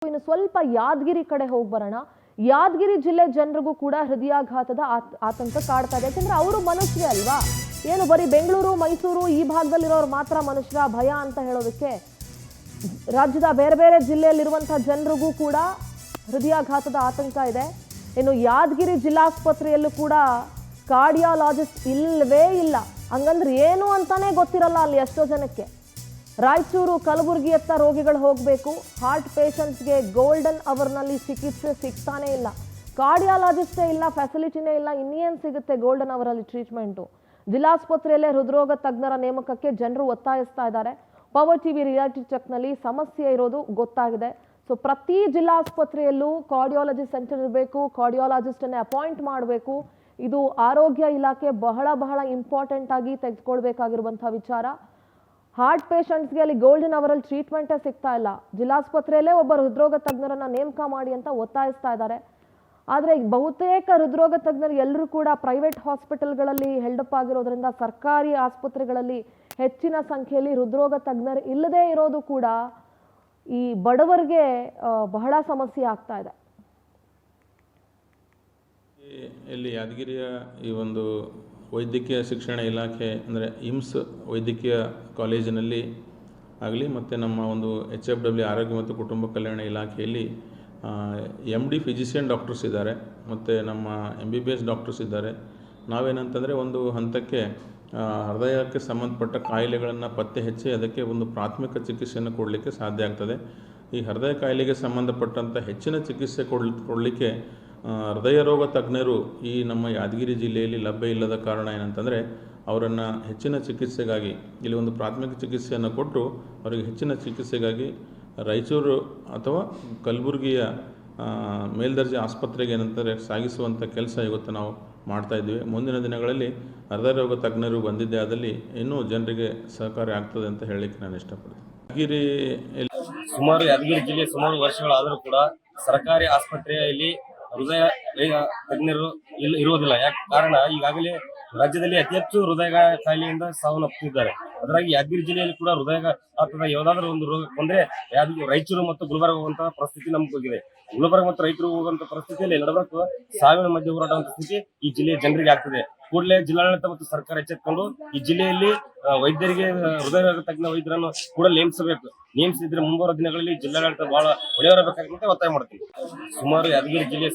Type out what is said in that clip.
ಇನ್ನು ಸ್ವಲ್ಪ ಯಾದಗಿರಿ ಕಡೆ ಹೋಗಿ ಬರೋಣ. ಯಾದಗಿರಿ ಜಿಲ್ಲೆ ಜನರಿಗೂ ಕೂಡ ಹೃದಯಾಘಾತದ ಆತಂಕ ಕಾಡ್ತಾ ಇದೆ. ಯಾಕಂದ್ರೆ ಅವರು ಮನುಷ್ಯರೇ ಅಲ್ವಾ, ಏನು ಬರೀ ಬೆಂಗಳೂರು ಮೈಸೂರು ಈ ಭಾಗದಲ್ಲಿರೋರು ಮಾತ್ರ ಮನುಷ್ಯರ ಭಯ ಅಂತ ಹೇಳೋದಕ್ಕೆ ರಾಜ್ಯದ ಬೇರೆ ಬೇರೆ ಜಿಲ್ಲೆಯಲ್ಲಿರುವಂತಹ ಜನರಿಗೂ ಕೂಡ ಹೃದಯಾಘಾತದ ಆತಂಕ ಇದೆ. ಇನ್ನು ಯಾದಗಿರಿ ಜಿಲ್ಲಾಸ್ಪತ್ರೆಯಲ್ಲೂ ಕೂಡ ಕಾರ್ಡಿಯಾಲಜಿಸ್ಟ್ ಇಲ್ಲವೇ ಇಲ್ಲ. ಹಂಗಂದ್ರೆ ಏನು ಅಂತಾನೆ ಗೊತ್ತಿರಲ್ಲ ಅಲ್ಲಿ ಎಷ್ಟೋ ಜನಕ್ಕೆ. ರಾಯಚೂರು ಕಲಬುರಗಿಯತ್ತ ರೋಗಿಗಳು ಹೋಗಬೇಕು. ಹಾರ್ಟ್ ಪೇಷಂಟ್ಸ್ಗೆ ಗೋಲ್ಡನ್ ಅವರ್ನಲ್ಲಿ ಚಿಕಿತ್ಸೆ ಸಿಗ್ತಾನೆ ಇಲ್ಲ. ಕಾರ್ಡಿಯಾಲಜಿಸ್ಟೇ ಇಲ್ಲ, ಫೆಸಿಲಿಟಿನೇ ಇಲ್ಲ, ಇನ್ನೇನು ಸಿಗುತ್ತೆ ಗೋಲ್ಡನ್ ಅವರಲ್ಲಿ ಟ್ರೀಟ್ಮೆಂಟು. ಜಿಲ್ಲಾಸ್ಪತ್ರೆಯಲ್ಲೇ ಹೃದ್ರೋಗ ತಜ್ಞರ ನೇಮಕಕ್ಕೆ ಜನರು ಒತ್ತಾಯಿಸ್ತಾ ಇದ್ದಾರೆ. ಪವರ್ ಟಿವಿ ರಿಯಾಲಿಟಿ ಚೆಕ್ನಲ್ಲಿ ಸಮಸ್ಯೆ ಇರೋದು ಗೊತ್ತಾಗಿದೆ. ಸೊ ಪ್ರತಿ ಜಿಲ್ಲಾಸ್ಪತ್ರೆಯಲ್ಲೂ ಕಾರ್ಡಿಯಾಲಜಿ ಸೆಂಟರ್ ಇರಬೇಕು, ಕಾರ್ಡಿಯಾಲಜಿಸ್ಟನ್ನೇ ಅಪಾಯಿಂಟ್ ಮಾಡಬೇಕು. ಇದು ಆರೋಗ್ಯ ಇಲಾಖೆ ಬಹಳ ಇಂಪಾರ್ಟೆಂಟ್ ಆಗಿ ತೆಗೆದುಕೊಳ್ಬೇಕಾಗಿರುವಂಥ ವಿಚಾರ. ಹಾರ್ಟ್ ಪೇಷಂಟ್ಸ್ಗೆ ಅಲ್ಲಿ ಗೋಲ್ಡನ್ ಅವರಲ್ಲಿ ಟ್ರೀಟ್ಮೆಂಟೇ ಸಿಗ್ತಾ ಇಲ್ಲ. ಜಿಲ್ಲಾಸ್ಪತ್ರೆಯಲ್ಲೇ ಒಬ್ಬ ಹೃದ್ರೋಗ ತಜ್ಞರನ್ನ ನೇಮಕ ಮಾಡಿ ಅಂತ ಒತ್ತಾಯಿಸ್ತಾ ಇದ್ದಾರೆ. ಆದರೆ ಬಹುತೇಕ ಹೃದ್ರೋಗ ತಜ್ಞರು ಎಲ್ಲರೂ ಕೂಡ ಪ್ರೈವೇಟ್ ಹಾಸ್ಪಿಟಲ್ಗಳಲ್ಲಿ ಹೆಲ್ಡಪ್ ಆಗಿರೋದ್ರಿಂದ ಸರ್ಕಾರಿ ಆಸ್ಪತ್ರೆಗಳಲ್ಲಿ ಹೆಚ್ಚಿನ ಸಂಖ್ಯೆಯಲ್ಲಿ ಹೃದ್ರೋಗ ತಜ್ಞರು ಇಲ್ಲದೇ ಇರೋದು ಕೂಡ ಈ ಬಡವರಿಗೆ ಬಹಳ ಸಮಸ್ಯೆ ಆಗ್ತಾ ಇದೆ. ಇಲ್ಲಿ ಯಾದಗಿರಿಯ ಈ ಒಂದು ವೈದ್ಯಕೀಯ ಶಿಕ್ಷಣ ಇಲಾಖೆ ಅಂದರೆ ಇಮ್ಸ್ ವೈದ್ಯಕೀಯ ಕಾಲೇಜಿನಲ್ಲಿ ಆಗಲಿ ಮತ್ತು ನಮ್ಮ ಒಂದು HFW ಆರೋಗ್ಯ ಮತ್ತು ಕುಟುಂಬ ಕಲ್ಯಾಣ ಇಲಾಖೆಯಲ್ಲಿ MD ಫಿಸಿಷಿಯನ್ ಡಾಕ್ಟರ್ಸ್ ಇದ್ದಾರೆ ಮತ್ತು ನಮ್ಮ MBBS ಡಾಕ್ಟರ್ಸ್ ಇದ್ದಾರೆ. ನಾವೇನಂತಂದರೆ ಒಂದು ಹಂತಕ್ಕೆ ಹೃದಯಕ್ಕೆ ಸಂಬಂಧಪಟ್ಟ ಕಾಯಿಲೆಗಳನ್ನು ಪತ್ತೆ ಹಚ್ಚಿ ಅದಕ್ಕೆ ಒಂದು ಪ್ರಾಥಮಿಕ ಚಿಕಿತ್ಸೆಯನ್ನು ಕೊಡಲಿಕ್ಕೆ ಸಾಧ್ಯ ಆಗ್ತದೆ. ಈ ಹೃದಯ ಕಾಯಿಲೆಗೆ ಸಂಬಂಧಪಟ್ಟಂಥ ಹೆಚ್ಚಿನ ಚಿಕಿತ್ಸೆ ಕೊಡಲಿಕ್ಕೆ ಹೃದಯ ರೋಗ ತಜ್ಞರು ಈ ನಮ್ಮ ಯಾದಗಿರಿ ಜಿಲ್ಲೆಯಲ್ಲಿ ಲಭ್ಯ ಇಲ್ಲದ ಕಾರಣ ಏನಂತಂದರೆ ಅವರನ್ನು ಹೆಚ್ಚಿನ ಚಿಕಿತ್ಸೆಗಾಗಿ ಇಲ್ಲಿ ಒಂದು ಪ್ರಾಥಮಿಕ ಚಿಕಿತ್ಸೆಯನ್ನು ಕೊಟ್ಟು ಅವರಿಗೆ ಹೆಚ್ಚಿನ ಚಿಕಿತ್ಸೆಗಾಗಿ ರಾಯಚೂರು ಅಥವಾ ಕಲಬುರಗಿಯ ಮೇಲ್ದರ್ಜೆ ಆಸ್ಪತ್ರೆಗೆ ಏನಂತಾರೆ ಸಾಗಿಸುವಂಥ ಕೆಲಸ ಇವತ್ತು ನಾವು ಮಾಡ್ತಾಯಿದ್ದೀವಿ. ಮುಂದಿನ ದಿನಗಳಲ್ಲಿ ಹೃದಯ ರೋಗ ತಜ್ಞರು ಬಂದಿದ್ದೇ ಆದಲ್ಲಿ ಇನ್ನೂ ಜನರಿಗೆ ಸಹಕಾರಿ ಆಗ್ತದೆ ಅಂತ ಹೇಳಲಿಕ್ಕೆ ನಾನು ಇಷ್ಟಪಡ್ತೀನಿ. ಯಾದಗಿರಿ ಜಿಲ್ಲೆ ಸುಮಾರು ವರ್ಷಗಳಾದರೂ ಕೂಡ ಸರ್ಕಾರಿ ಆಸ್ಪತ್ರೆಯಲ್ಲಿ ಹೃದಯ ತಜ್ಞರು ಇರುವುದಿಲ್ಲ. ಯಾಕೆ ಕಾರಣ, ಈಗಾಗಲೇ ರಾಜ್ಯದಲ್ಲಿ ಅತಿ ಹೆಚ್ಚು ಹೃದಯ ಕಾಯಿಲೆಯಿಂದ ಸಾವನ್ನಪ್ಪುತ್ತಿದ್ದಾರೆ. ಅದರಾಗಿ ಯಾದಗಿರಿ ಜಿಲ್ಲೆಯಲ್ಲಿ ಕೂಡ ಹೃದಯಾಘಾತದ ಯಾವುದಾದ್ರೂ ಒಂದು ರೋಗ ಬಂದ್ರೆ ರಾಯಚೂರು ಮತ್ತು ಗುಲ್ಬರ್ಗ ಹೋಗುವಂತಹ ಪರಿಸ್ಥಿತಿ ನಮ್ಗೆ ಹೋಗಿದೆ. ಗುಲ್ಬರ್ಗ ಮತ್ತು ರಾಯಚೂರು ಹೋಗುವಂತಹ ಪರಿಸ್ಥಿತಿಯಲ್ಲಿ ನಡಬೇಕು ಸಾವಿನ ಮಧ್ಯೆ ಹೋರಾಡುವಂತಹ ಸ್ಥಿತಿ ಈ ಜಿಲ್ಲೆಯ ಜನರಿಗೆ ಆಗ್ತದೆ. ಕೂಡಲೇ ಜಿಲ್ಲಾಡಳಿತ ಮತ್ತು ಸರ್ಕಾರ ಎಚ್ಚೆತ್ತುಕೊಂಡು ಈ ಜಿಲ್ಲೆಯಲ್ಲಿ ವೈದ್ಯರಿಗೆ ಹೃದಯ ತಜ್ಞ ವೈದ್ಯರನ್ನು ಕೂಡ ನೇಮಿಸಿದ್ರೆ ಮುಂಬರುವ ದಿನಗಳಲ್ಲಿ ಜಿಲ್ಲಾಡಳಿತ ಬಹಳ ಒಳ್ಳೆಯವರಬೇಕಾಗುತ್ತೆ ಒತ್ತಾಯ ಮಾಡ್ತೀವಿ. ಯಾದಗಿರಿ ಜಿಲ್ಲೆ